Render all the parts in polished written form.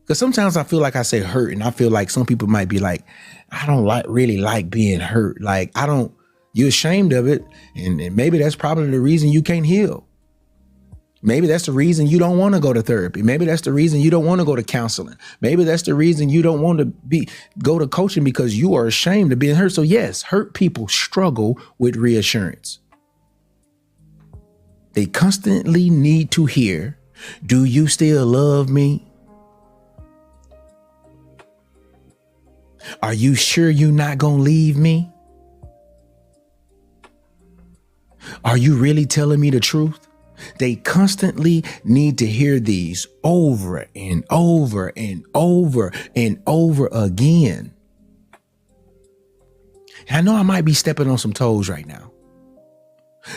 Because sometimes I feel like I say hurt, and I feel like some people might be like, I don't really like being hurt. Like, you're ashamed of it. And maybe that's probably the reason you can't heal. Maybe that's the reason you don't want to go to therapy. Maybe that's the reason you don't want to go to counseling. Maybe that's the reason you don't want to go to coaching, because you are ashamed of being hurt. So yes, hurt people struggle with reassurance. They constantly need to hear, do you still love me? Are you sure you're not going to leave me? Are you really telling me the truth? They constantly need to hear these over and over and over and over again. I know I might be stepping on some toes right now.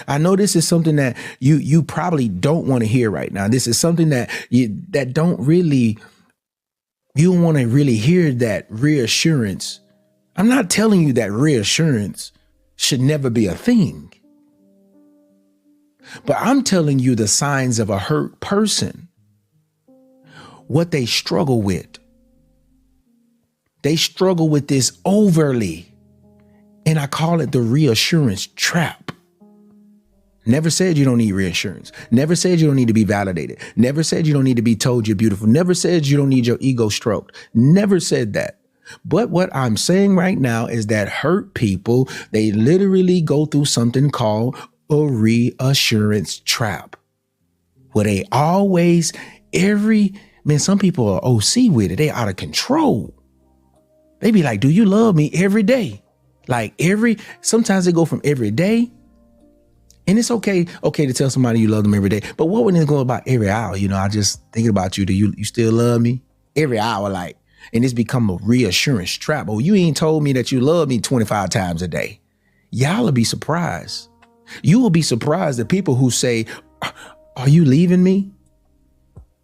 I know this is something that you probably don't want to hear right now. This is something that you don't want to really hear, that reassurance. I'm not telling you that reassurance should never be a thing. But I'm telling you the signs of a hurt person, what they struggle with. They struggle with this overly, and I call it the reassurance trap. Never said you don't need reassurance. Never said you don't need to be validated. Never said you don't need to be told you're beautiful. Never said you don't need your ego stroked. Never said that. But what I'm saying right now is that hurt people, they literally go through something called a reassurance trap, where they always, some people are OC with it. They out of control. They be like, do you love me every day? Like sometimes they go from every day. And it's okay to tell somebody you love them every day. But what when it's going about every hour? I just thinking about you. Do you still love me? Every hour, like, and it's become a reassurance trap. Oh, you ain't told me that you love me 25 times a day. Y'all will be surprised. You will be surprised at people who say, are you leaving me?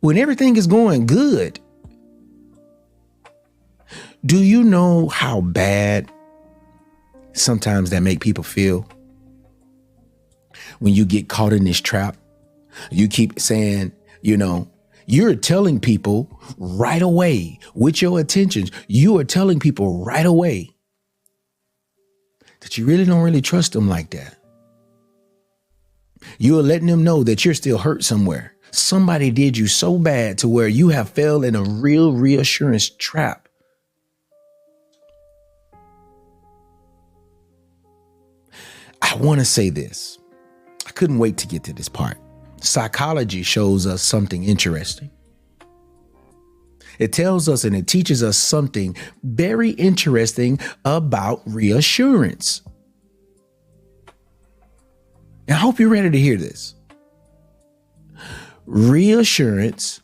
When everything is going good. Do you know how bad sometimes that make people feel? When you get caught in this trap, you keep saying, you're telling people right away with your attentions. You are telling people right away that you really don't really trust them like that. You are letting them know that you're still hurt somewhere. Somebody did you so bad to where you have fell in a real reassurance trap. I want to say this. I couldn't wait to get to this part. Psychology shows us something interesting. It tells us and it teaches us something very interesting about reassurance. And I hope you're ready to hear this. Reassurance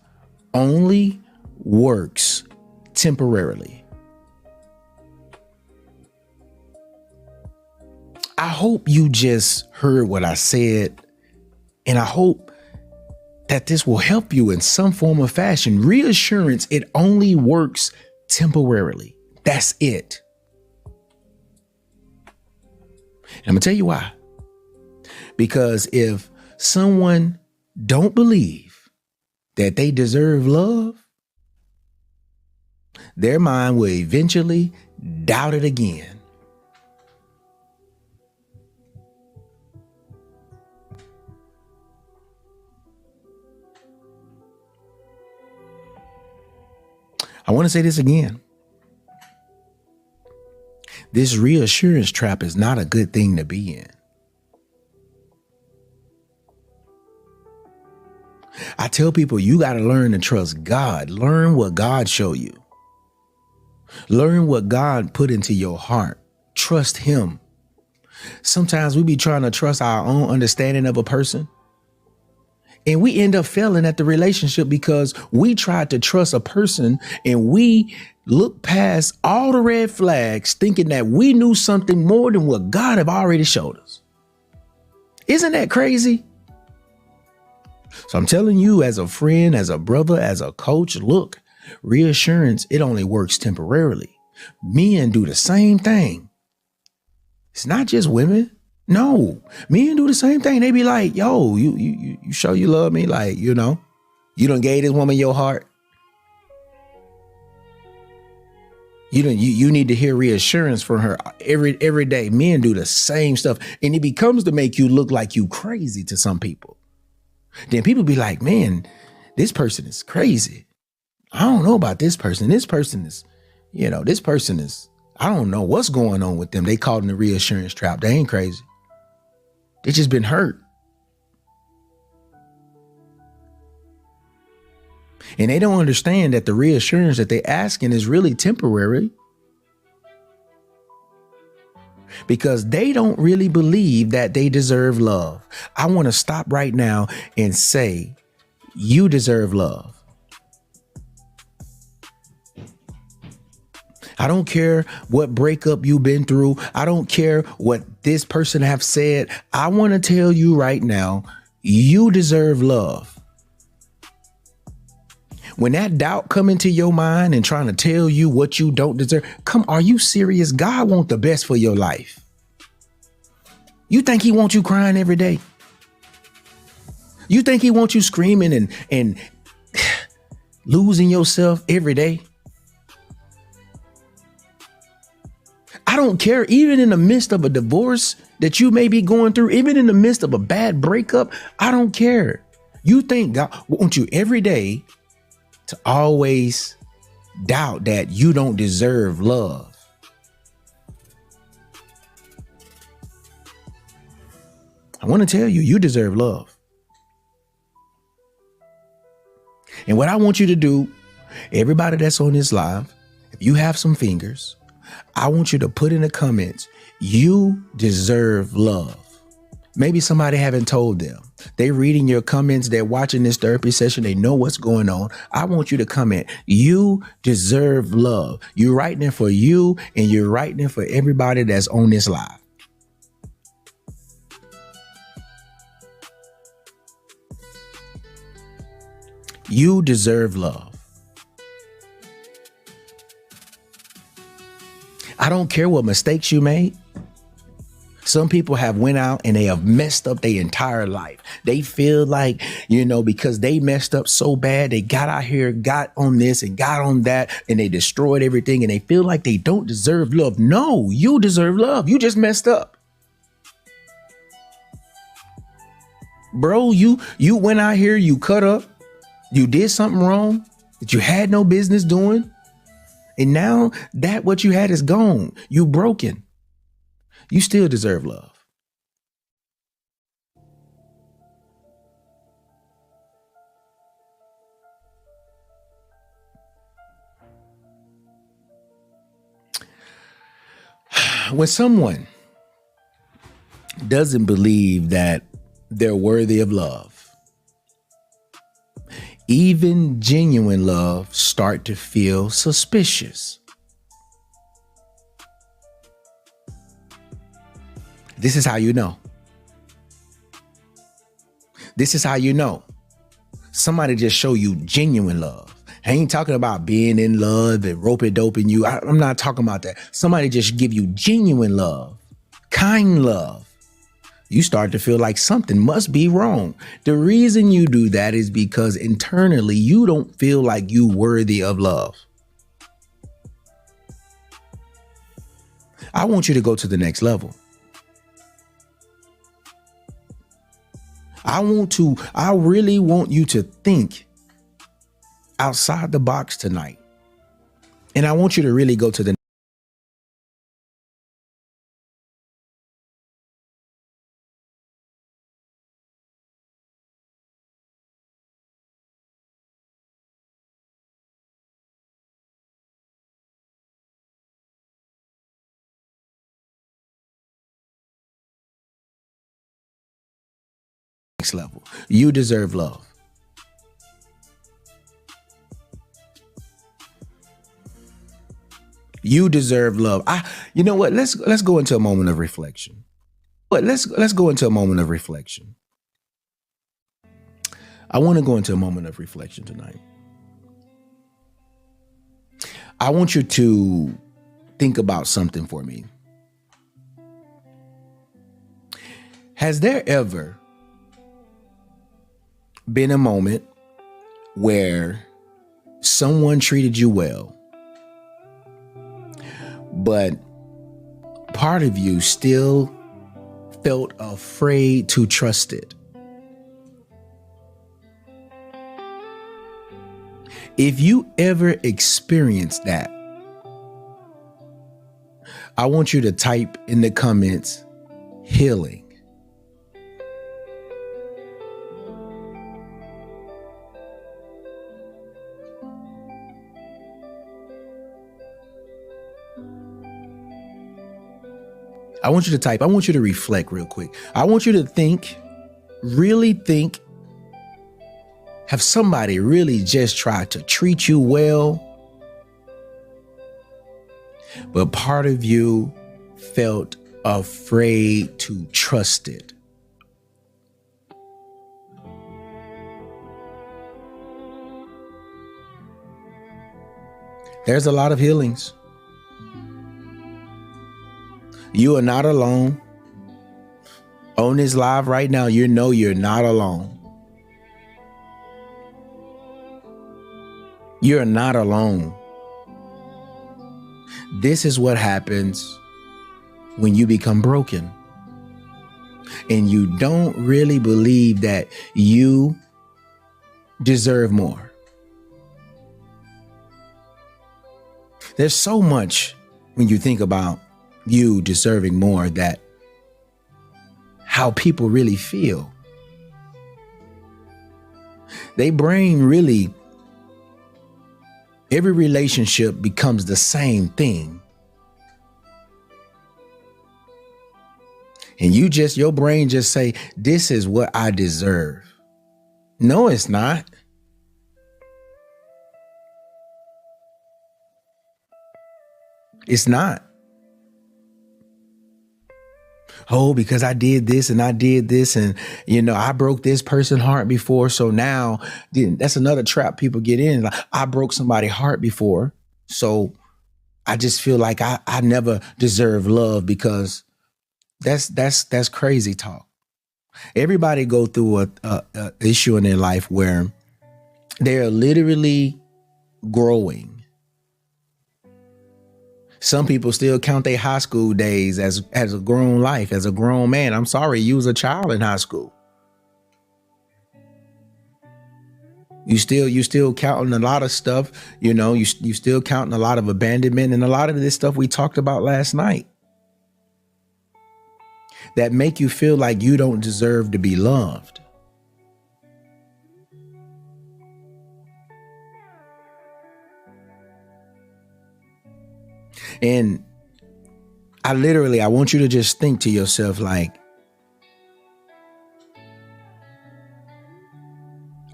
only works temporarily. I hope you just heard what I said, and I hope that this will help you in some form or fashion. Reassurance, it only works temporarily. That's it. And I'm gonna tell you why. Because if someone don't believe that they deserve love, their mind will eventually doubt it again. I want to say this again. This reassurance trap is not a good thing to be in. I tell people you got to learn to trust God. Learn what God showed you. Learn what God put into your heart. Trust him. Sometimes we be trying to trust our own understanding of a person. And we end up failing at the relationship because we tried to trust a person and we look past all the red flags thinking that we knew something more than what God have already showed us. Isn't that crazy? So I'm telling you, as a friend, as a brother, as a coach, look, reassurance, it only works temporarily. Men do the same thing. It's not just women. No, men do the same thing. They be like, yo, you show you love me. Like, you done gave this woman your heart. You need to hear reassurance from her every day. Men do the same stuff, and it becomes to make you look like you crazy to some people. Then people be like, man, this person is crazy. I don't know about this person. This person is, I don't know what's going on with them. They caught in the reassurance trap. They ain't crazy. They just been hurt. And they don't understand that the reassurance that they're asking is really temporary, because they don't really believe that they deserve love. I want to stop right now and say, you deserve love. I don't care what breakup you've been through. I don't care what this person have said. I want to tell you right now, you deserve love. When that doubt come into your mind and trying to tell you what you don't deserve, are you serious? God wants the best for your life. You think he wants you crying every day? You think he wants you screaming and losing yourself every day? I don't care, even in the midst of a divorce that you may be going through, even in the midst of a bad breakup, I don't care. You think God wants you every day to always doubt that you don't deserve love. I want to tell you, you deserve love. And what I want you to do, everybody that's on this live, if you have some fingers, I want you to put in the comments, you deserve love. Maybe somebody haven't told them. They reading your comments. They're watching this therapy session. They know what's going on. I want you to comment. You deserve love. You're writing it for you, and you're writing it for everybody that's on this live. You deserve love. I don't care what mistakes you made. Some people have went out and they have messed up their entire life. They feel like, because they messed up so bad, they got out here, got on this and got on that, and they destroyed everything, and they feel like they don't deserve love. No, you deserve love. You just messed up. Bro, you went out here, you cut up, you did something wrong that you had no business doing. And now that what you had is gone. You broken. You still deserve love. When someone doesn't believe that they're worthy of love, even genuine love start to feel suspicious. This is how you know. This is how you know. Somebody just show you genuine love. I ain't talking about being in love and rope-a-doping you. I'm not talking about that. Somebody just give you genuine love, kind love. You start to feel like something must be wrong. The reason you do that is because internally you don't feel like you worthy of love. I want you to go to the next level. I really want you to think outside the box tonight. And I want you to really go to the next level. You deserve love. You deserve love. You know what? Let's go into a moment of reflection. Let's go into a moment of reflection. I want to go into a moment of reflection tonight. I want you to think about something for me. Has there ever been a moment where someone treated you well but part of you still felt afraid to trust it. If you ever experienced that, I want you to type in the comments, healing. I want you to type, I want you to reflect real quick. I want you to think, really think, have somebody really just tried to treat you well, but part of you felt afraid to trust it. There's a lot of healings. You are not alone. On this live right now, you know you're not alone. You're not alone. This is what happens when you become broken and you don't really believe that you deserve more. There's so much when you think about you deserving more, that how people really feel. They brain really, every relationship becomes the same thing. And your brain just say, this is what I deserve. No, it's not. It's not. Oh, because I did this and I did this and, I broke this person's heart before. So now that's another trap people get in. Like, I broke somebody's heart before. So I just feel like I never deserve love, because that's crazy talk. Everybody go through a issue in their life where they're literally growing. Some people still count their high school days as a grown life, as a grown man. I'm sorry, you was a child in high school. You still counting a lot of stuff, you still counting a lot of abandonment and a lot of this stuff we talked about last night that make you feel like you don't deserve to be loved. And I want you to just think to yourself, like,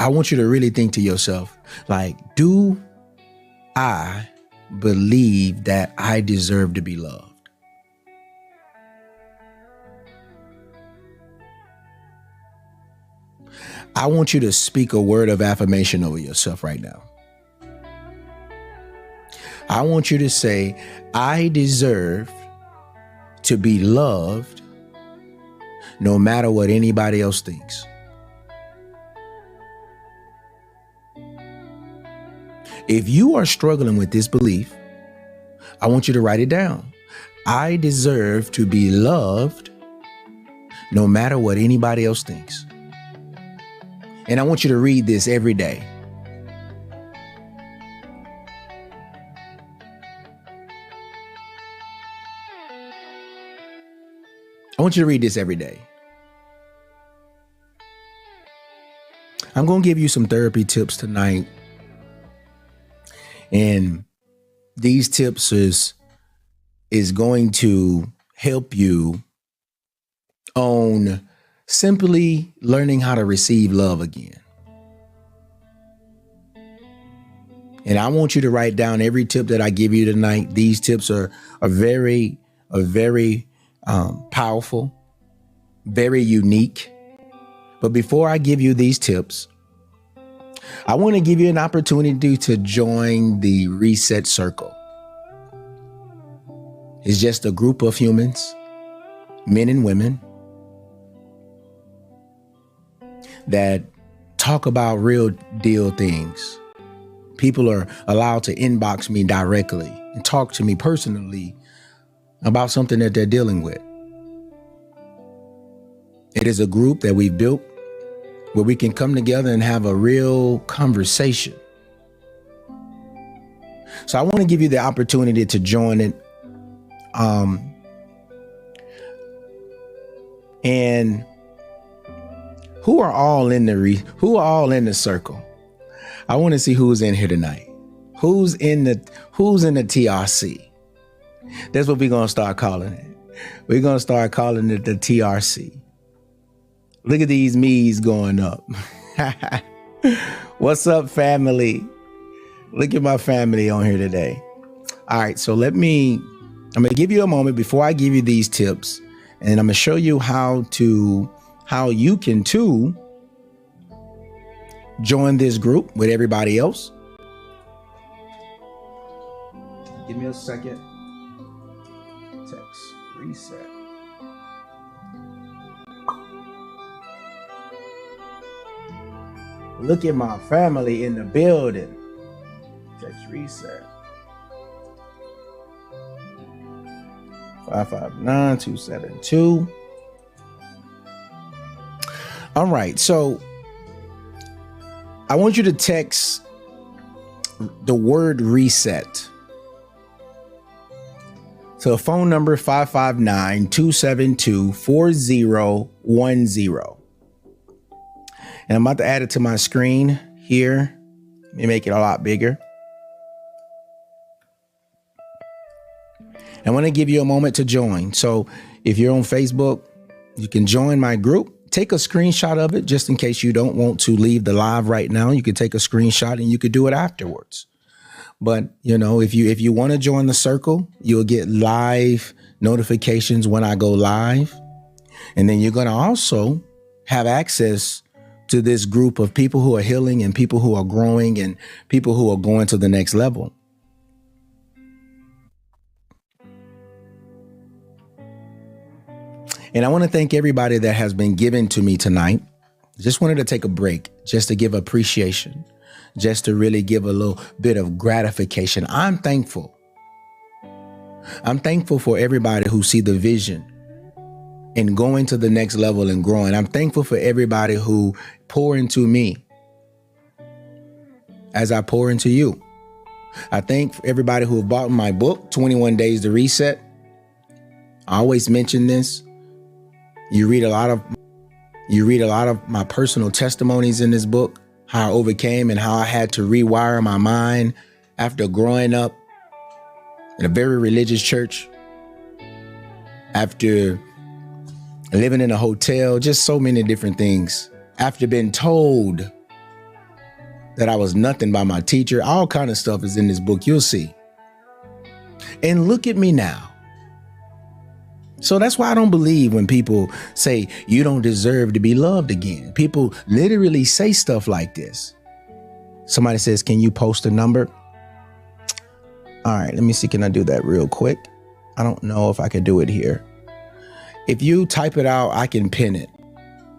I want you to really think to yourself, like, do I believe that I deserve to be loved? I want you to speak a word of affirmation over yourself right now. I want you to say, I deserve to be loved no matter what anybody else thinks. If you are struggling with this belief, I want you to write it down. I deserve to be loved no matter what anybody else thinks. And I want you to read this every day. I want you to read this every day. I'm going to give you some therapy tips tonight. And these tips is going to help you on simply learning how to receive love again. And I want you to write down every tip that I give you tonight. These tips are very powerful, very unique. But before I give you these tips, I want to give you an opportunity to join the Reset Circle. It's just a group of humans, men and women, that talk about real deal things. People are allowed to inbox me directly and talk to me personally about something that they're dealing with. It is a group that we've built where we can come together and have a real conversation. So I want to give you the opportunity to join it. And who are all in the circle? I want to see who's in here tonight. Who's in the TRC? That's what we're going to start calling it. We're going to start calling it the TRC. Look at these me's going up. What's up, family? Look at my family on here today. All right, so I'm going to give you a moment before I give you these tips, and I'm going to show you how you can too join this group with everybody else. Give me a second. Text reset. Look at my family in the building. Text reset. 559-272. All right, so I want you to text the word reset to a phone number 559-272-4010. And I'm about to add it to my screen here. Let me make it a lot bigger. I want to give you a moment to join. So if you're on Facebook, you can join my group. Take a screenshot of it just in case you don't want to leave the live right now. You could take a screenshot and you could do it afterwards. But, you know, if you want to join the circle, you'll get live notifications when I go live. And then you're going to also have access to this group of people who are healing and people who are growing and people who are going to the next level. And I want to thank everybody that has been given to me tonight. Just wanted to take a break just to give appreciation, just to really give a little bit of gratification. I'm thankful. I'm thankful for everybody who see the vision and going to the next level and growing. I'm thankful for everybody who pour into me as I pour into you. I thank everybody who bought my book, 21 Days to Reset. I always mention this. You read a lot of my personal testimonies in this book, how I overcame and how I had to rewire my mind after growing up in a very religious church, after living in a hotel, just so many different things, after being told that I was nothing by my teacher. All kind of stuff is in this book. You'll see. And look at me now. So that's why I don't believe when people say you don't deserve to be loved again. People literally say stuff like this. Somebody says, can you post a number? All right, let me see. Can I do that real quick? I don't know if I can do it here. If you type it out, I can pin it.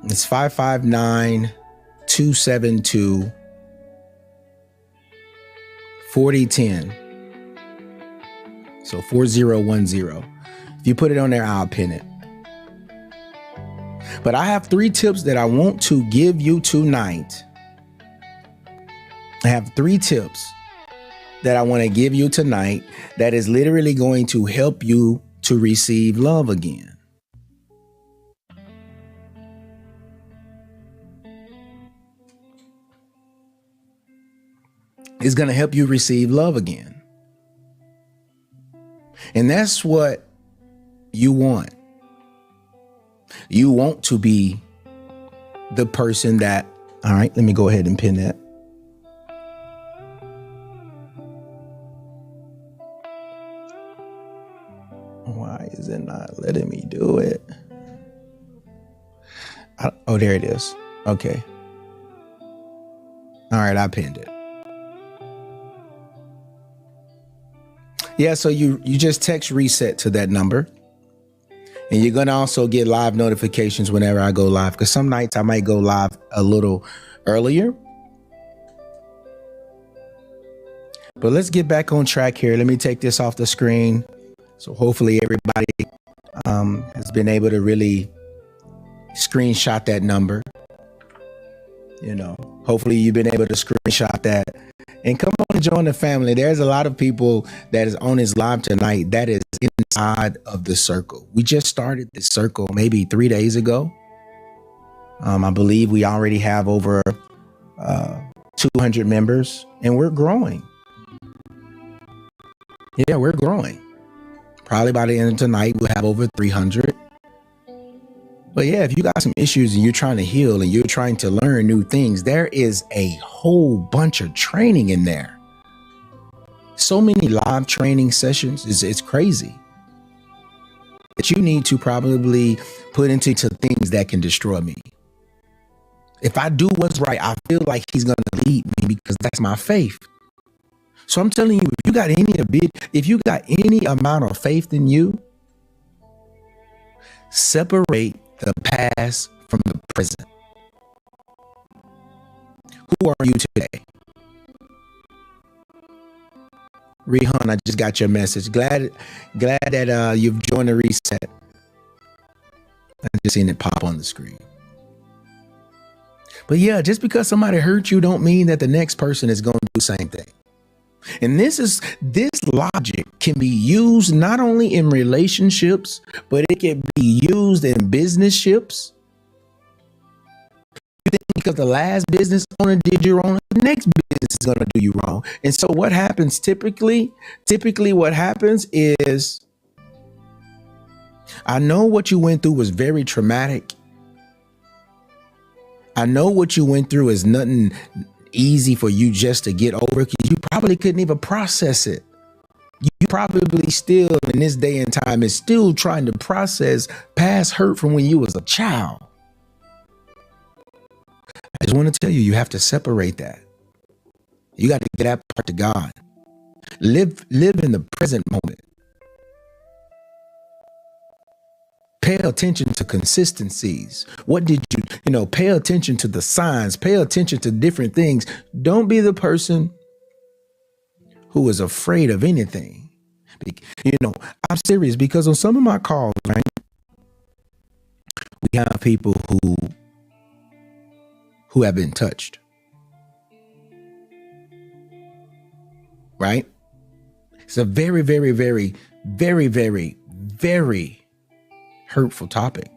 It's 559-272-4010. So 4010. If you put it on there, I'll pin it. But I have 3 tips that I want to give you tonight. I have 3 tips that I want to give you tonight that is literally going to help you to receive love again. It's going to help you receive love again. And that's what you want. You want to be the person that, all right, let me go ahead and pin that. Why is it not letting me do it? Oh, there it is. Okay. All right, I pinned it. Yeah, so you just text reset to that number. And you're going to also get live notifications whenever I go live, because some nights I might go live a little earlier. But let's get back on track here. Let me take this off the screen So hopefully everybody has been able to really screenshot that number. Hopefully you've been able to screenshot that and come on and join the family. There's a lot of people that is on this live tonight that is inside of the circle. We just started this circle maybe 3 days ago. I believe we already have over 200 members, and we're growing. Yeah, we're growing. Probably by the end of tonight, we'll have over 300. But yeah, if you got some issues and you're trying to heal and you're trying to learn new things, there is a whole bunch of training in there. So many live training sessions. It's crazy that you need to probably put into things that can destroy me. If I do what's right, I feel like he's going to lead me because that's my faith. So I'm telling you, if you got any amount of faith in you, separate the past from the present. Who are you today? Rehan, I just got your message. Glad that you've joined the reset. I just seen it pop on the screen. But yeah, just because somebody hurt you don't mean that the next person is going to do the same thing. And this logic can be used not only in relationships, but it can be used in business ships. You think because the last business owner did you wrong, the next business is going to do you wrong. And so what happens typically what happens is, I know what you went through was very traumatic. I know what you went through is nothing easy for you just to get over, because you probably couldn't even process it. You probably still in this day and time is still trying to process past hurt from when you was a child. I just want to tell you, you have to separate that. You got to get that part to God. Live in the present moment. Pay attention to consistencies. What did pay attention to the signs, pay attention to different things. Don't be the person who is afraid of anything. I'm serious, because on some of my calls, right, we have people who have been touched. Right? It's a very, very, very, very, very, very hurtful topic.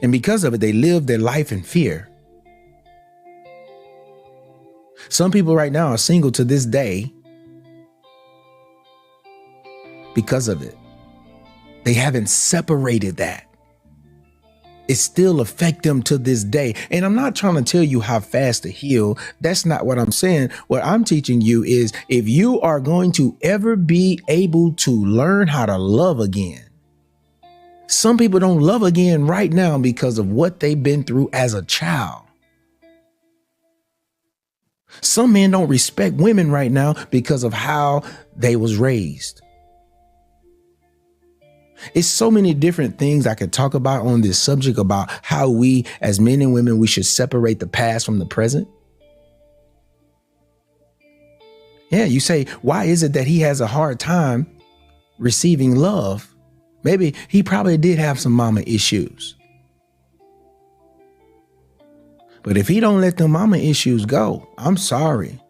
And because of it, they live their life in fear. Some people right now are single to this day because of it. They haven't separated that. It still affects them to this day. And I'm not trying to tell you how fast to heal. That's not what I'm saying. What I'm teaching you is, if you are going to ever be able to learn how to love again. Some people don't love again right now because of what they've been through as a child. Some men don't respect women right now because of how they was raised. It's so many different things I could talk about on this subject, about how we as men and women, we should separate the past from the present. Yeah, you say, why is it that he has a hard time receiving love? Maybe he probably did have some mama issues. But if he don't let the mama issues go, I'm sorry.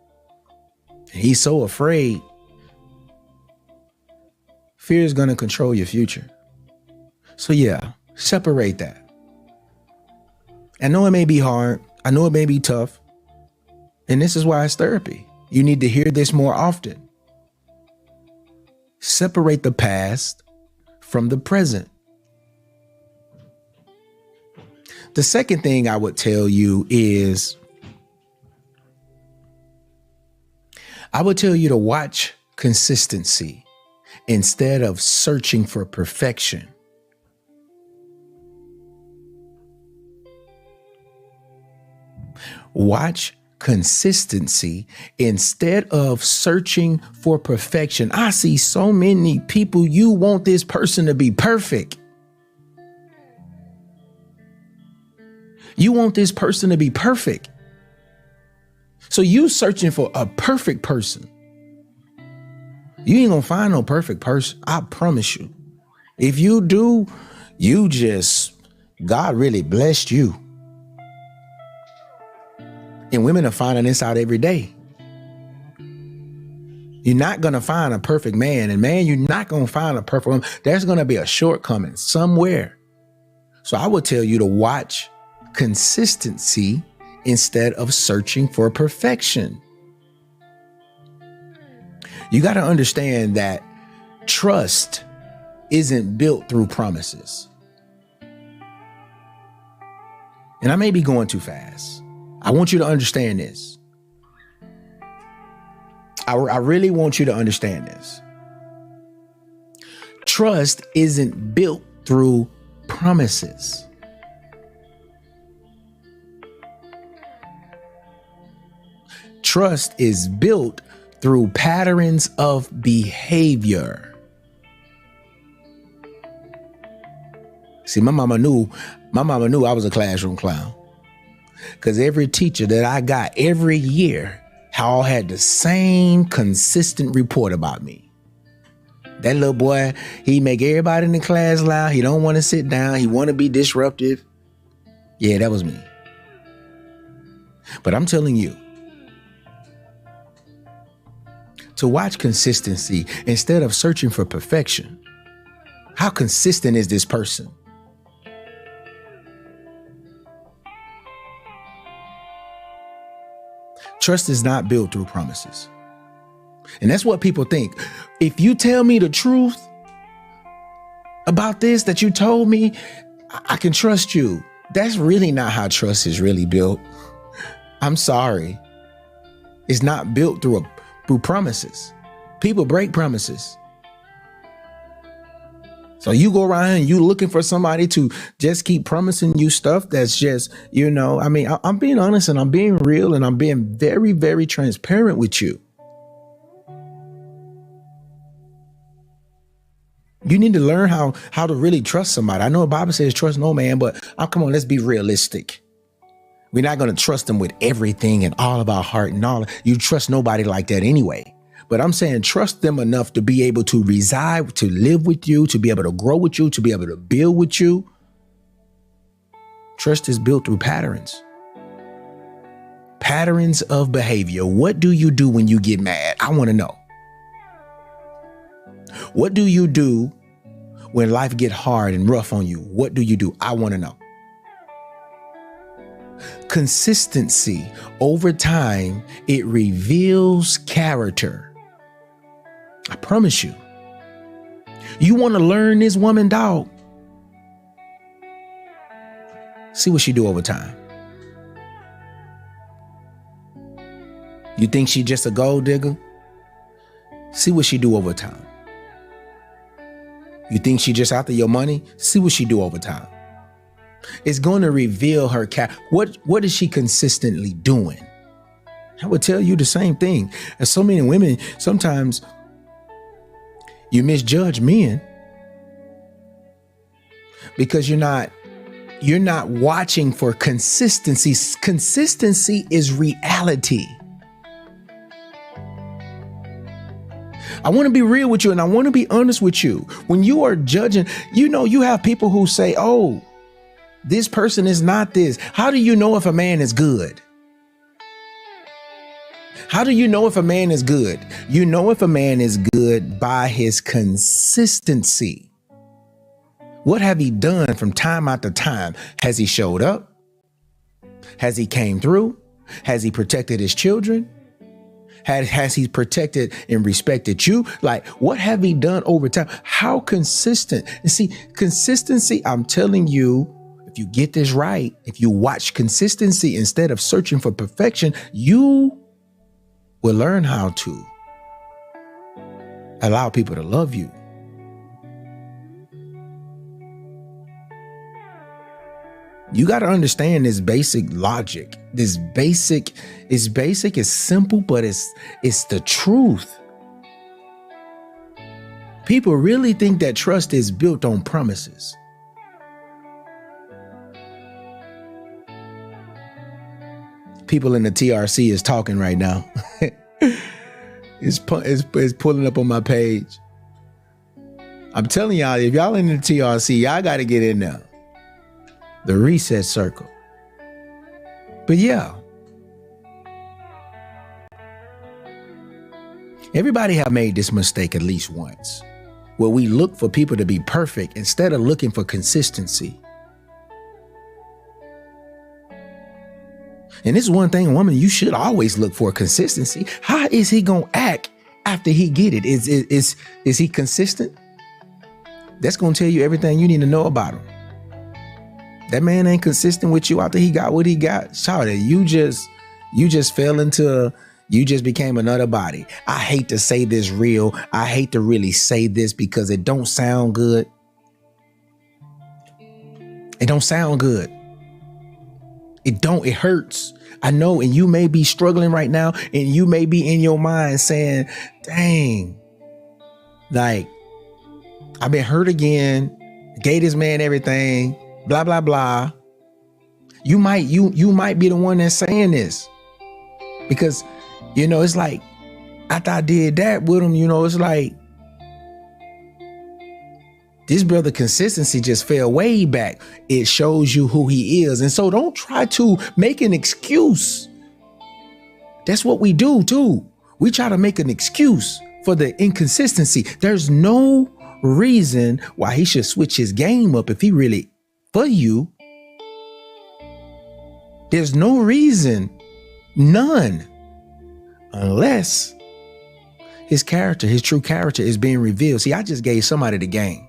He's so afraid. Fear is going to control your future. So yeah, separate that. I know it may be hard. I know it may be tough. And this is why it's therapy. You need to hear this more often. Separate the past from the present. The second thing I would tell you is, I would tell you to watch consistency instead of searching for perfection. Watch consistency instead of searching for perfection. I see so many people, you want this person to be perfect. You want this person to be perfect. So you searching for a perfect person. You ain't gonna find no perfect person. I promise you. If you do, God really blessed you. And women are finding this out every day. You're not going to find a perfect man. And man, you're not going to find a perfect woman. There's going to be a shortcoming somewhere. So I would tell you to watch consistency instead of searching for perfection. You got to understand that trust isn't built through promises. And I may be going too fast. I want you to understand this. I really want you to understand this. Trust isn't built through promises. Trust is built through patterns of behavior. See, my mama knew I was a classroom clown. Because every teacher that I got every year all had the same consistent report about me. That little boy, he make everybody in the class loud. He don't want to sit down. He want to be disruptive. Yeah, that was me. But I'm telling you, to watch consistency instead of searching for perfection. How consistent is this person? Trust is not built through promises. And that's what people think. If you tell me the truth about this that you told me, I can trust you. That's really not how trust is really built. I'm sorry. It's not built through promises. People break promises. So you go around and you looking for somebody to just keep promising you stuff that's just, I'm being honest and I'm being real and I'm being very, very transparent with you. You need to learn how to really trust somebody. I know the Bible says trust no man, but come on, let's be realistic. We're not going to trust them with everything and all of our heart and all. You trust nobody like that anyway. But I'm saying trust them enough to be able to reside, to live with you, to be able to grow with you, to be able to build with you. Trust is built through patterns. Patterns of behavior. What do you do when you get mad? I want to know. What do you do when life get hard and rough on you? What do you do? I want to know. Consistency over time, it reveals character. I promise you. You want to learn this woman, dog? See what she do over time. You think she just a gold digger? See what she do over time. You think she just after your money? See what she do over time. It's going to reveal her what is she consistently doing? I would tell you the same thing. As so many women, sometimes you misjudge men because you're not watching for consistency. Consistency is reality. I want to be real with you and I want to be honest with you. When you are judging, you have people who say, oh, this person is not this. How do you know if a man is good? How do you know if a man is good? You know if a man is good by his consistency. What have he done from time after time? Has he showed up? Has he came through? Has he protected his children? Has he protected and respected you? Like, what have he done over time? How consistent? And see, consistency, I'm telling you, if you get this right, if you watch consistency instead of searching for perfection, you will learn how to allow people to love you. You got to understand this basic logic. It's basic, it's simple, but it's the truth. People really think that trust is built on promises. People in the TRC is talking right now. It's pulling up on my page. I'm telling y'all, if y'all in the TRC, y'all got to get in there. The reset circle. But yeah. Everybody have made this mistake at least once, where we look for people to be perfect instead of looking for consistency. And this is one thing, woman, you should always look for consistency. How is he going to act after he get it? Is he consistent? That's going to tell you everything you need to know about him. That man ain't consistent with you after he got what he got. Shout it. You just became another body. I hate to say this real. I hate to really say this because it don't sound good. It don't sound good. It hurts. I know, and you may be struggling right now, and you may be in your mind saying, dang, like, I've been hurt again, gave this man everything, blah, blah, blah. You might be the one that's saying this because, it's like, after I did that with him, it's like, this brother consistency just fell way back. It shows you who he is. And so don't try to make an excuse. That's what we do too. We try to make an excuse for the inconsistency. There's no reason why he should switch his game up if he really for you. There's no reason, none, unless his true character is being revealed. See, I just gave somebody the game.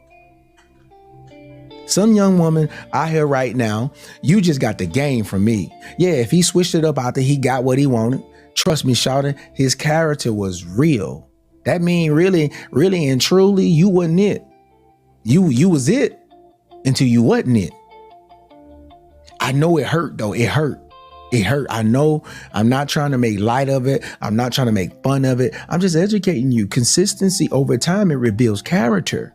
Some young woman out here right now, you just got the game from me. Yeah, if he switched it up after he got what he wanted, trust me, shouting, his character was real. That mean really, really and truly, you wasn't it. You was it until you wasn't it. I know it hurt though. It hurt. It hurt. I know I'm not trying to make light of it. I'm not trying to make fun of it. I'm just educating you. Consistency over time, it reveals character.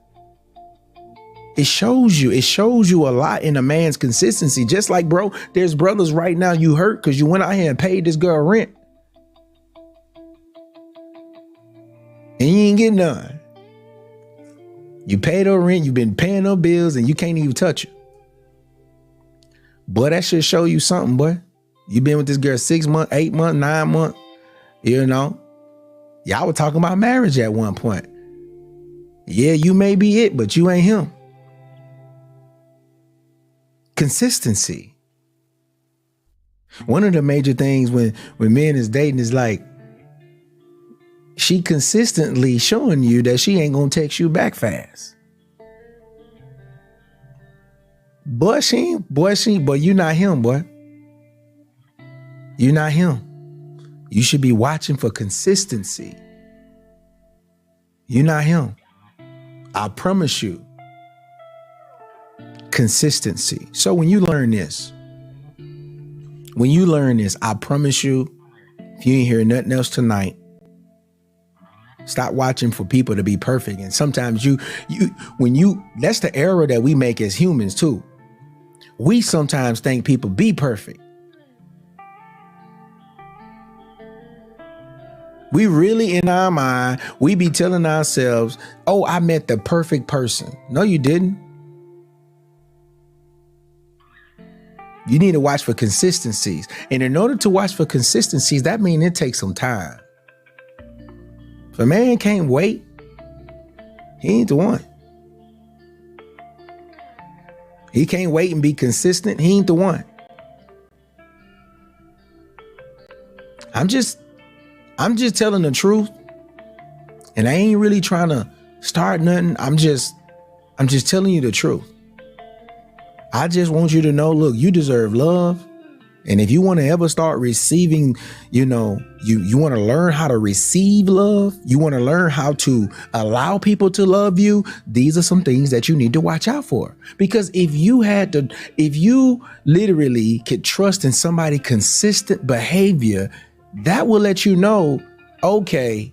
It shows you a lot in a man's consistency. Just like, bro, there's brothers right now you hurt because you went out here and paid this girl rent. And you ain't getting none. You paid her rent, you've been paying her bills, and you can't even touch her. Boy, that should show you something, boy. You been with this girl 6 months, 8 months, 9 months, Y'all were talking about marriage at one point. Yeah, you may be it, but you ain't him. Consistency. One of the major things when men is dating is like, she consistently showing you that she ain't gonna text you back fast. But you not him, boy. You're not him. You should be watching for consistency. You're not him. I promise you. Consistency. So when you learn this, I promise you, if you ain't hear nothing else tonight, stop watching for people to be perfect. And sometimes that's the error that we make as humans too. We sometimes think people be perfect. We really, in our mind, we be telling ourselves, oh, I met the perfect person. No, you didn't. You need to watch for consistencies. And in order to watch for consistencies, that means it takes some time. If a man can't wait, he ain't the one. He can't wait and be consistent, he ain't the one. I'm just telling the truth. And I ain't really trying to start nothing. I'm just telling you the truth. I just want you to know, look, you deserve love. And if you want to ever start receiving, you want to learn how to receive love. You want to learn how to allow people to love you. These are some things that you need to watch out for. Because if you literally could trust in somebody's consistent behavior, that will let you know, okay,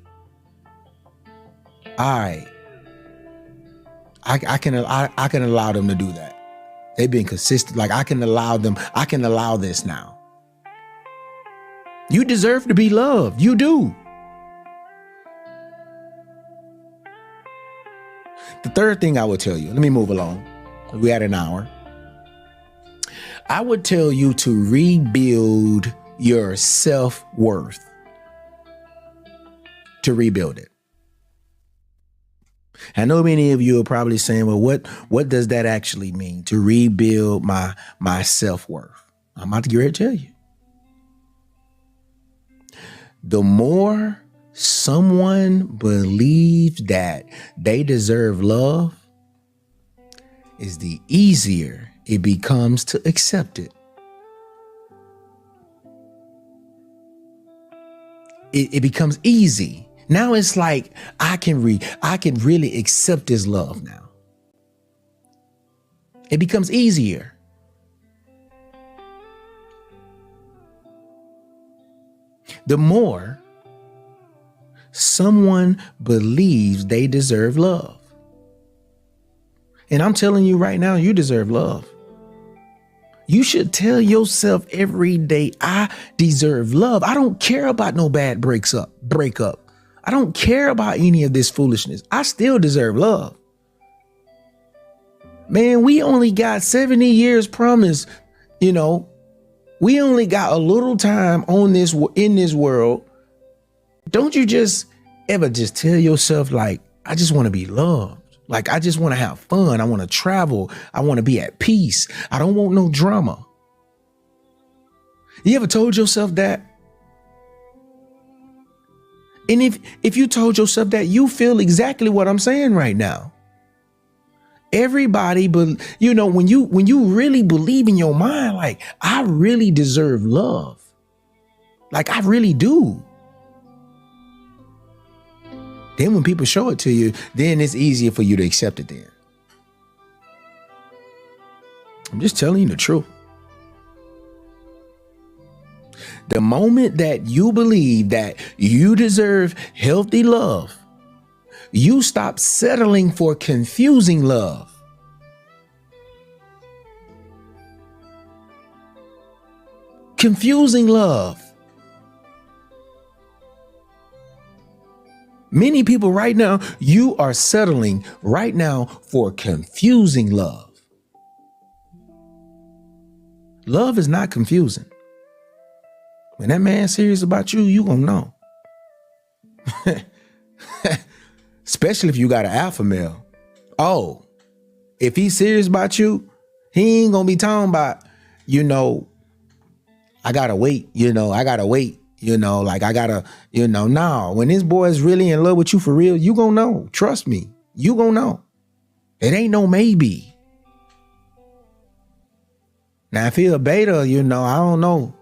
all right, I can allow them to do that. They've been consistent. Like I can allow this now. You deserve to be loved. You do. The third thing I would tell you, let me move along. We're at an hour. I would tell you to rebuild your self-worth. To rebuild it. I know many of you are probably saying, well, what does that actually mean? To rebuild my self-worth? I'm about to get ready to tell you. The more someone believes that they deserve love, is the easier it becomes to accept it. It becomes easy. Now it's like I can really accept this love now. It becomes easier. The more someone believes they deserve love. And I'm telling you right now, you deserve love. You should tell yourself every day, I deserve love. I don't care about no bad breakup. I don't care about any of this foolishness. I still deserve love. Man, we only got 70 years promised, you know. We only got a little time in this world. Don't you just ever just tell yourself, like, I just want to be loved. Like, I just want to have fun. I want to travel. I want to be at peace. I don't want no drama. You ever told yourself that? And if you told yourself that, you feel exactly what I'm saying right now. Everybody, but you know, when you really believe in your mind, like, I really deserve love. Like, I really do. Then when people show it to you, then it's easier for you to accept it then. I'm just telling you the truth. The moment that you believe that you deserve healthy love, you stop settling for confusing love. Confusing love. Many people right now, you are settling right now for confusing love. Love is not confusing. When that man's serious about you, you gonna know. Especially if you got an alpha male. Oh, if he's serious about you, he ain't gonna be talking about, you know, I gotta wait, like I gotta, no. When this boy is really in love with you for real, you gonna know. Trust me, you gonna know. It ain't no maybe. Now, if he a beta, I don't know.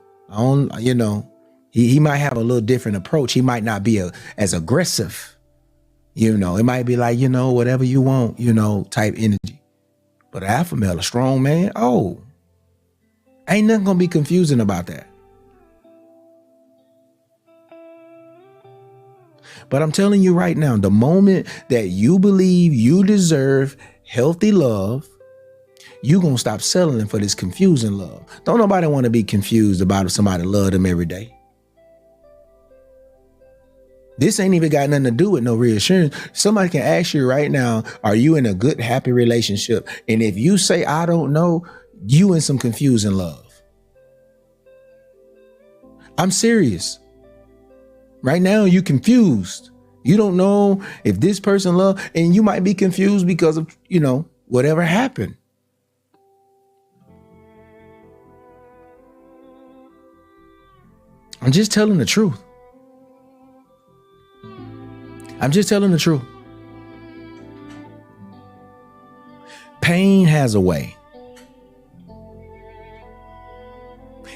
He might have a little different approach. He might not be as aggressive. It might be like, whatever you want, type energy. But an alpha male, a strong man, ain't nothing gonna be confusing about that. But I'm telling you right now, the moment that you believe you deserve healthy love, you're going to stop settling for this confusing love. Don't nobody want to be confused about if somebody love them every day. This ain't even got nothing to do with no reassurance. Somebody can ask you right now, are you in a good, happy relationship? And if you say, I don't know, you in some confusing love. I'm serious. Right now, you confused. You don't know if this person love, and you might be confused because of, whatever happened. I'm just telling the truth. I'm just telling the truth. Pain has a way.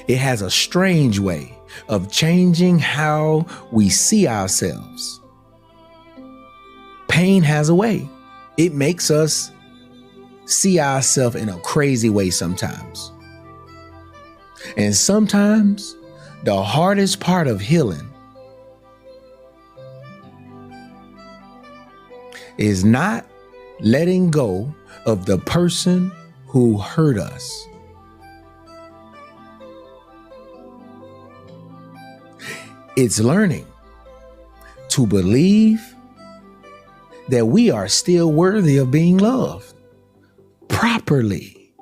It has a strange way of changing how we see ourselves. Pain has a way. It makes us see ourselves in a crazy way sometimes. And sometimes the hardest part of healing is not letting go of the person who hurt us. It's learning to believe that we are still worthy of being loved properly.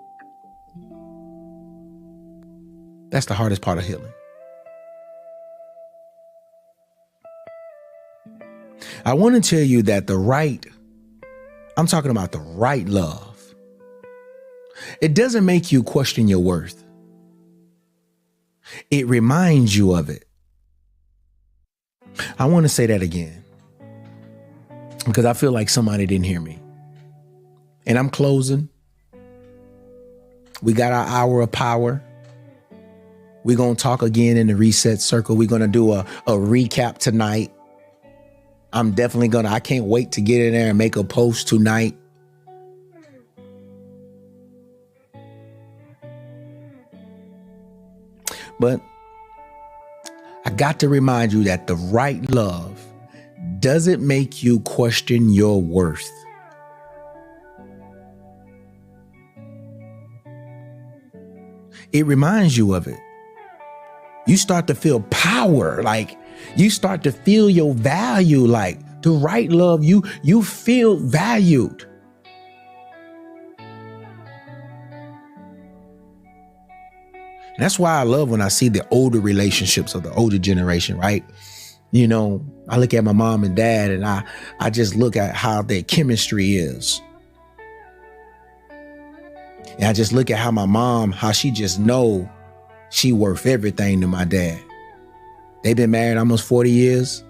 That's the hardest part of healing. I want to tell you that I'm talking about the right love. It doesn't make you question your worth. It reminds you of it. I want to say that again, because I feel like somebody didn't hear me. And I'm closing. We got our hour of power. We're going to talk again in the reset circle. We're going to do a recap tonight. I'm definitely I can't wait to get in there and make a post tonight. But I got to remind you that the right love doesn't make you question your worth. It reminds you of it. You start to feel power, like you start to feel your value, like the right love, you feel valued. And that's why I love when I see the older relationships of the older generation, right? You know, I look at my mom and dad and I just look at how their chemistry is. And I just look at how my mom, how she just know she worth everything to my dad. They've been married almost 40 years.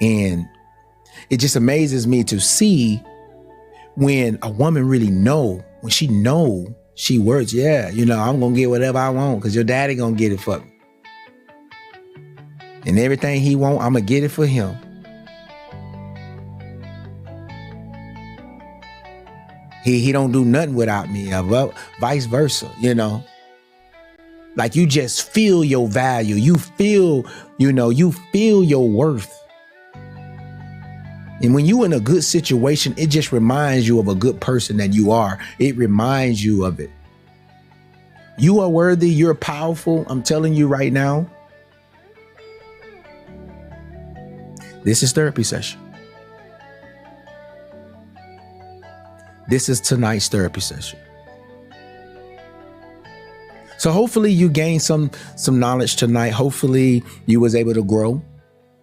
And it just amazes me to see when a woman really when she works, yeah, you know, I'm going to get whatever I want because your daddy going to get it for me. And everything he want, I'm going to get it for him. He don't do nothing without me, vice versa, you know. Like you just feel your value. You feel your worth. And when you're in a good situation, it just reminds you of a good person that you are. It reminds you of it. You are worthy. You're powerful. I'm telling you right now. This is therapy session. This is tonight's therapy session. So hopefully you gained some knowledge tonight. Hopefully you was able to grow.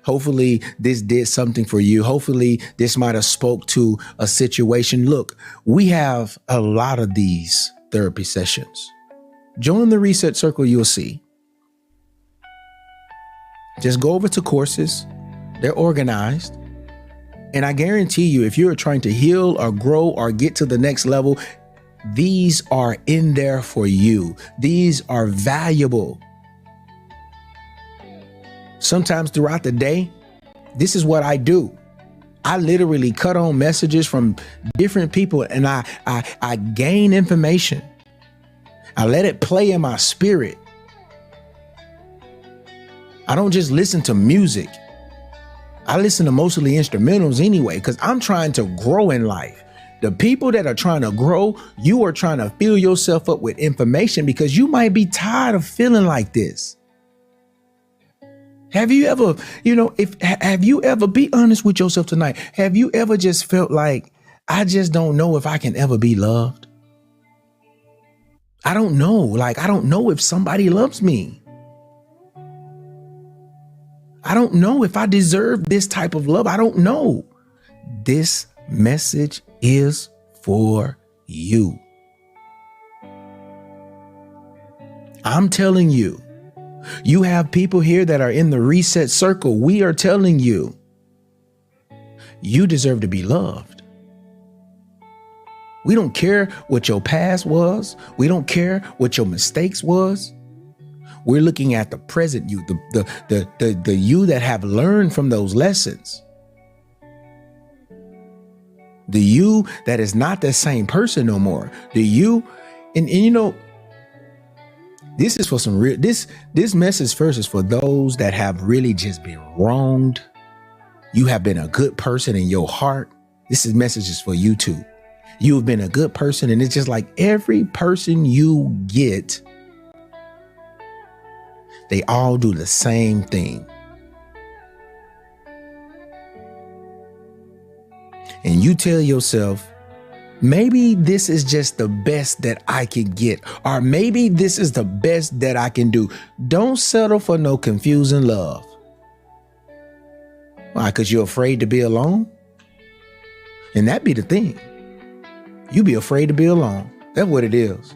Hopefully this did something for you. Hopefully this might have spoke to a situation. Look, we have a lot of these therapy sessions. Join the Reset Circle, you'll see. Just go over to courses. They're organized. And I guarantee you, if you're trying to heal or grow or get to the next level, these are in there for you. These are valuable. Sometimes throughout the day, this is what I do. I literally cut on messages from different people and I gain information. I let it play in my spirit. I don't just listen to music. I listen to mostly instrumentals anyway, because I'm trying to grow in life. The people that are trying to grow, you are trying to fill yourself up with information because you might be tired of feeling like this. Have you ever, have you ever, be honest with yourself tonight. Have you ever just felt like, I just don't know if I can ever be loved? I don't know. Like, I don't know if somebody loves me. I don't know if I deserve this type of love. I don't know. This message is for you. I'm telling you, you have people here that are in the Reset Circle. We are telling you, you deserve to be loved. We don't care what your past was. We don't care what your mistakes was. We're looking at the present you, the you that have learned from those lessons. The you that is not the same person no more. The you, and this is for some real, this message first is for those that have really just been wronged. You have been a good person in your heart. Message is for you too. You have been a good person, and it's just like every person you get, they all do the same thing. and you tell yourself, maybe this is just the best that I can get, or maybe this is the best that I can do. Don't settle for no confusing love. Why? Because you're afraid to be alone? And that be the thing. You be afraid to be alone. That's what it is.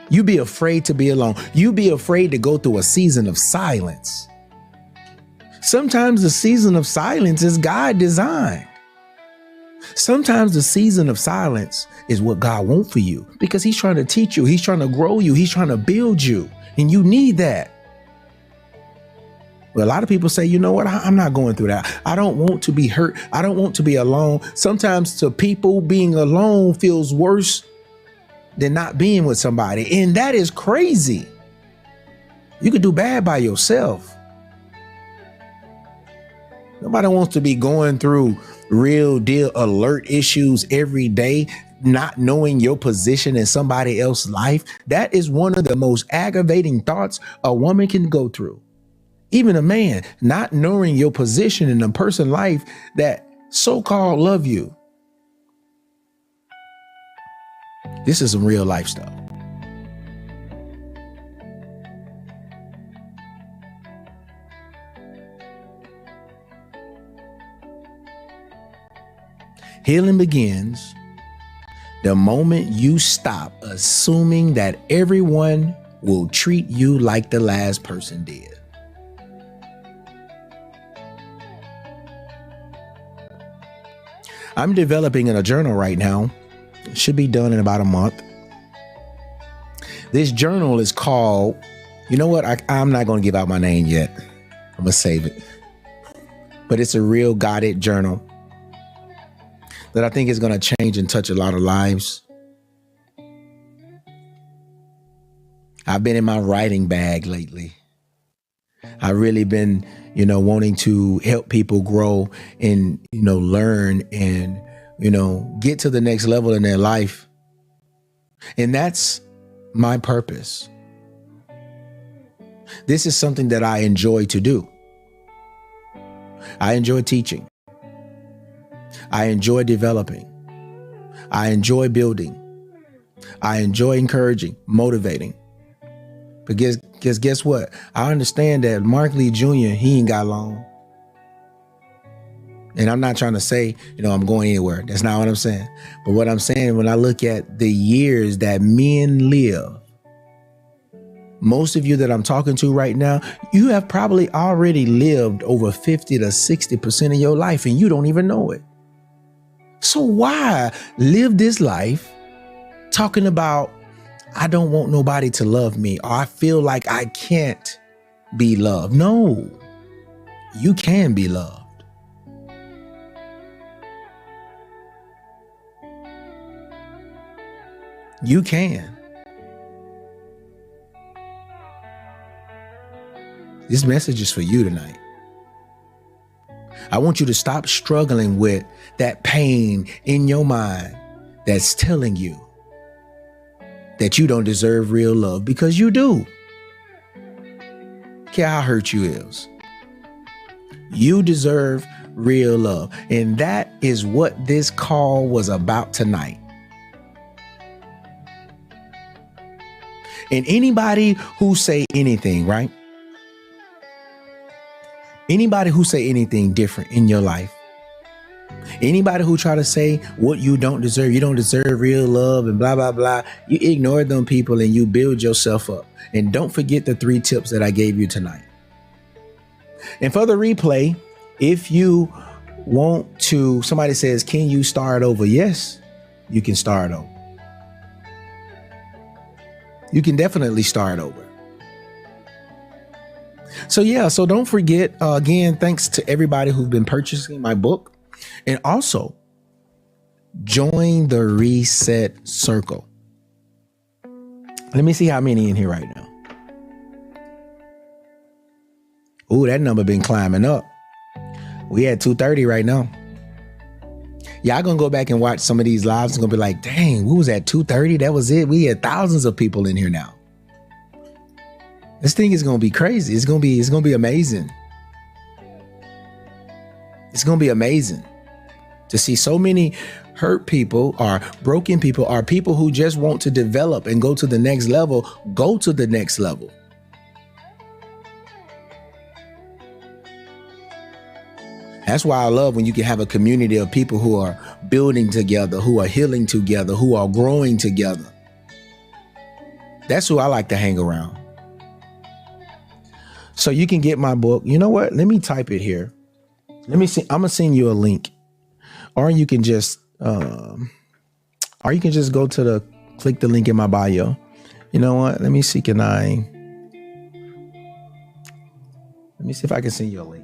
You be afraid to be alone. You be afraid to go through a season of silence. Sometimes the season of silence is God designed. Sometimes the season of silence is what God wants for you, because he's trying to teach you. He's trying to grow you. He's trying to build you, and you need that. Well, a lot of people say, you know what? I'm not going through that. I don't want to be hurt. I don't want to be alone. Sometimes to people, being alone feels worse than not being with somebody. And that is crazy. You could do bad by yourself. Nobody wants to be going through real deal alert issues every day, not knowing your position in somebody else's life. That is one of the most aggravating thoughts a woman can go through. Even a man, not knowing your position in a person's life that so-called love you. This is some real life stuff. Healing begins the moment you stop assuming that everyone will treat you like the last person did. I'm developing in a journal right now. It should be done in about a month. This journal is called, you know what? I'm not going to give out my name yet. I'm going to save it. But it's a real guided journal that I think is going to change and touch a lot of lives. I've been in my writing bag lately. I've really been, wanting to help people grow and, learn and, get to the next level in their life. And that's my purpose. This is something that I enjoy to do. I enjoy teaching. I enjoy developing. I enjoy building. I enjoy encouraging, motivating. But guess what? I understand that Mark Lee Jr., he ain't got long. And I'm not trying to say, I'm going anywhere. That's not what I'm saying. But what I'm saying, when I look at the years that men live, most of you that I'm talking to right now, you have probably already lived over 50 to 60% of your life and you don't even know it. So why live this life talking about, I don't want nobody to love me, or I feel like I can't be loved? No, you can be loved. You can. This message is for you tonight. I want you to stop struggling with that pain in your mind that's telling you that you don't deserve real love, because you do. Care how hurt you is. You deserve real love. And that is what this call was about tonight. And anybody who say anything, right? Anybody who say anything different in your life, anybody who try to say what you don't deserve real love and blah, blah, blah, you ignore them people and you build yourself up. And don't forget the 3 tips that I gave you tonight. And for the replay, if you want to, somebody says, can you start over? Yes, you can start over. You can definitely start over. So don't forget, again, thanks to everybody who's been purchasing my book, and also join the Reset Circle. Let me see how many in here right now. Ooh, that number been climbing up. We at 230 right now. Y'all gonna go back and watch some of these lives and gonna be like, dang, we was at 230. That was it. We had thousands of people in here now. This thing is gonna be crazy. It's gonna be amazing. It's going to be amazing to see so many hurt people or broken people or people who just want to develop and go to the next level, go to the next level. That's why I love when you can have a community of people who are building together, who are healing together, who are growing together. That's who I like to hang around. So you can get my book. You know what? Let me type it here. Let me see. I'm gonna send you a link, or you can just, go to click the link in my bio. You know what? Let me see. Let me see if I can send you a link.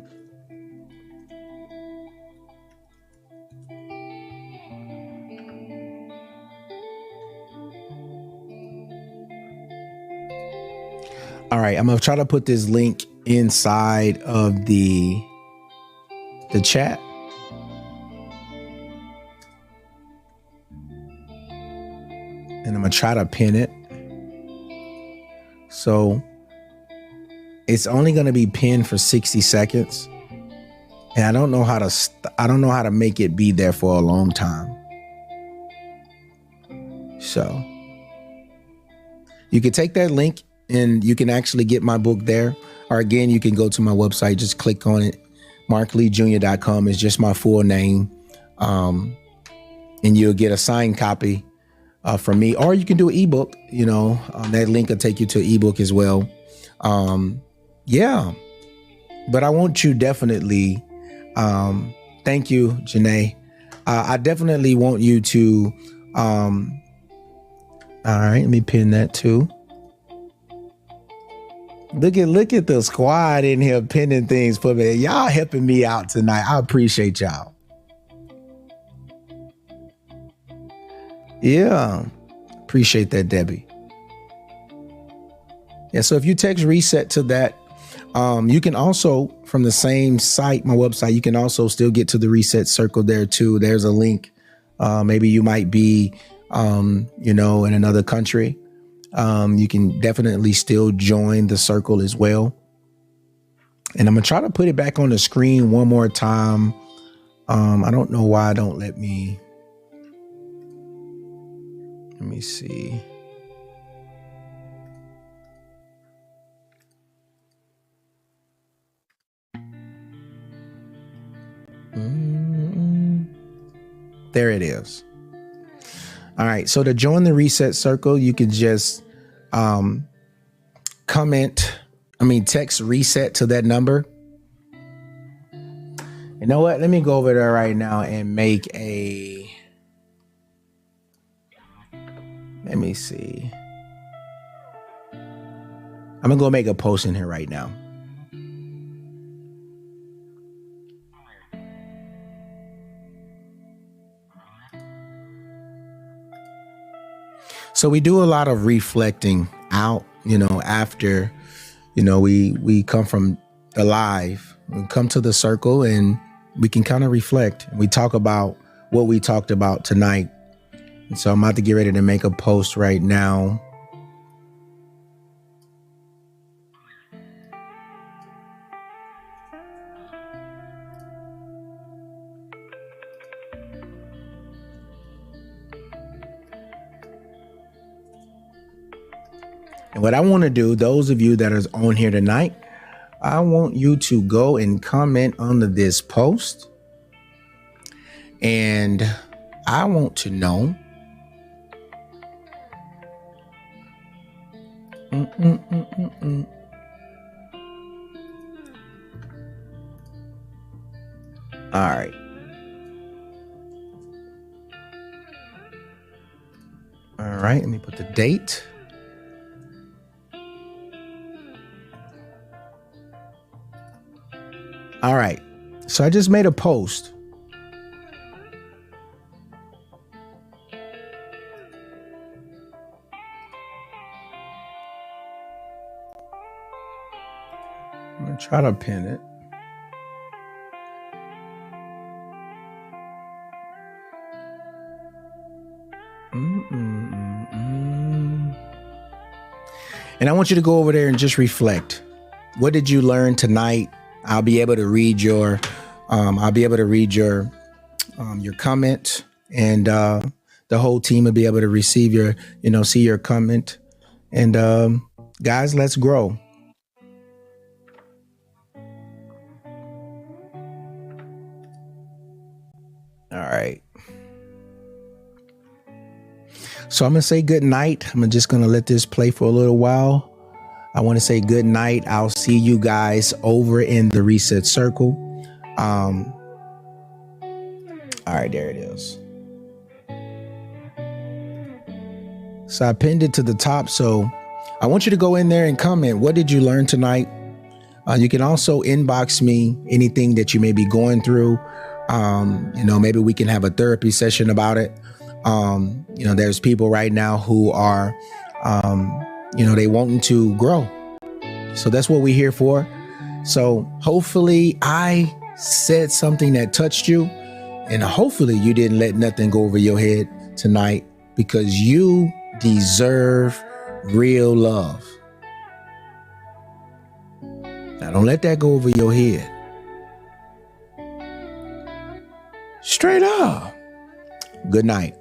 All right, I'm gonna try to put this link inside of the chat. And I'm gonna try to pin it. So it's only gonna be pinned for 60 seconds. And I don't know how to make it be there for a long time. So you can take that link and you can actually get my book there. Or again, you can go to my website, just click on it. MarkLeeJr.com is just my full name. And you'll get a signed copy from me. Or you can do an ebook, that link will take you to an ebook as well. Yeah. But I want you definitely, thank you, Janae. I definitely want you to, all right, let me pin that too. Look at the squad in here pinning things for me. Y'all helping me out tonight. I appreciate y'all. Yeah. Appreciate that, Debbie. Yeah, so if you text reset to that, you can also, from the same site, my website, you can also still get to the reset circle there too. There's a link. Maybe you might be, in another country. You can definitely still join the circle as well. And I'm gonna try to put it back on the screen one more time. I don't know why I don't let me see. There it is. All right. So to join the reset circle, you can just text reset to that number. You know what? Let me go over there right now and make let me see. I'm going to go make a post in here right now. So we do a lot of reflecting out, after, we come from the live, we come to the circle and we can kind of reflect. We talk about what we talked about tonight. And so I'm about to get ready to make a post right now. And what I want to do, those of you that are on here tonight, I want you to go and comment under this post. And I want to know All right. All right, let me put the date. All right, so I just made a post. I'm gonna try to pin it. And I want you to go over there and just reflect. What did you learn tonight? I'll be able to read your I'll be able to read your comment, and the whole team will be able to receive your, see your comment. And guys, let's grow. All right. So I'm going to say good night. I'm just going to let this play for a little while. I want to say good night. I'll see you guys over in the reset circle. All right, there it is. So I pinned it to the top. So I want you to go in there and comment. What did you learn tonight? You can also inbox me anything that you may be going through. Maybe we can have a therapy session about it. There's people right now who are, they wanting to grow. So that's what we're here for. So hopefully I said something that touched you, and hopefully you didn't let nothing go over your head tonight, because you deserve real love. Now don't let that go over your head. Straight up. Good night.